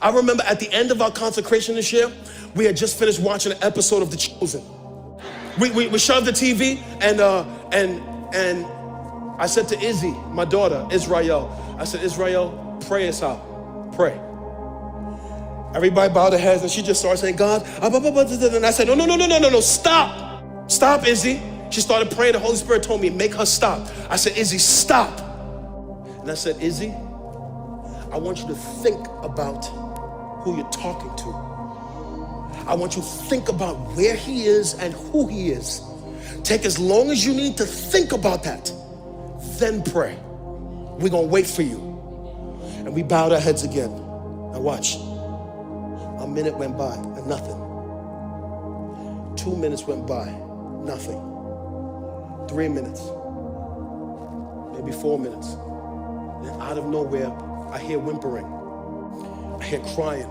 I remember at the end of our consecration this year, we had just finished watching an episode of The Chosen. We shoved the TV and I said to Izzy, my daughter, Israel, I said, Israel, pray us out, pray. Everybody bowed their heads and she just started saying, God, and I said, no, stop, Izzy. She started praying, the Holy Spirit told me, make her stop. I said, Izzy, stop. And I said, Izzy, I want you to think about who you're talking to. I want you to think about where he is and who he is. Take as long as you need to think about that, then pray. We're gonna wait for you. And we bowed our heads again. Now watch. A minute went by and nothing. 2 minutes went by, nothing. 3 minutes, maybe 4 minutes. Then out of nowhere, I hear whimpering. I hear crying.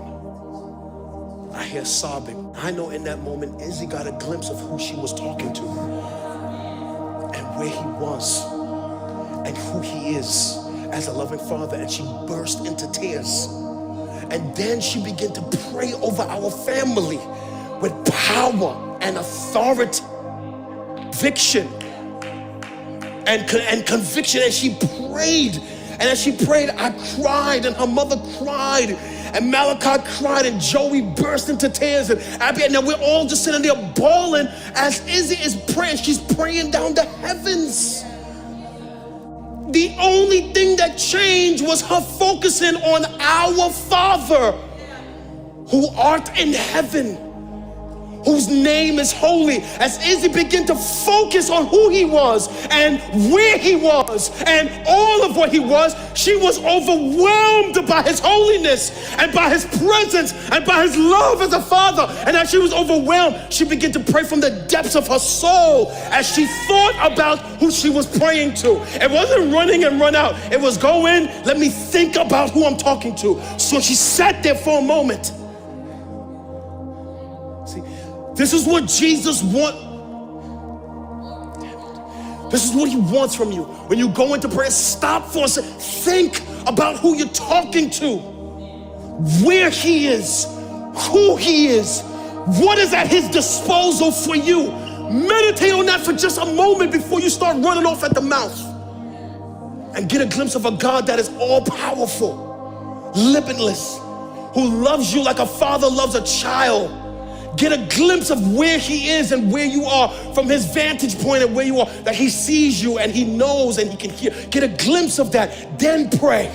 I hear sobbing. I know in that moment, Izzy got a glimpse of who she was talking to and where he was and who he is as a loving father. And she burst into tears. And then she began to pray over our family with power and authority, conviction and conviction. And she prayed. And as she prayed, I cried, and her mother cried, and Malachi cried, and Joey burst into tears, and Abby, and now we're all just sitting there bawling as Izzy is praying. She's praying down the heavens. The only thing that changed was her focusing on our Father, who art in heaven, whose name is holy. As Izzy began to focus on who he was and where he was and all of what he was, she was overwhelmed by his holiness and by his presence and by his love as a father. And as she was overwhelmed, she began to pray from the depths of her soul as she thought about who she was praying to. It wasn't running and run out. It was go in, let me think about who I'm talking to. So she sat there for a moment. This is what Jesus wants. This is what he wants from you. When you go into prayer, stop for a second. Think about who you're talking to, where he is, who he is, what is at his disposal for you. Meditate on that for just a moment before you start running off at the mouth. And get a glimpse of a God that is all powerful, limitless, who loves you like a father loves a child. Get a glimpse of where he is and where you are from his vantage point and where you are, that he sees you and he knows and he can hear. Get a glimpse of that, then pray.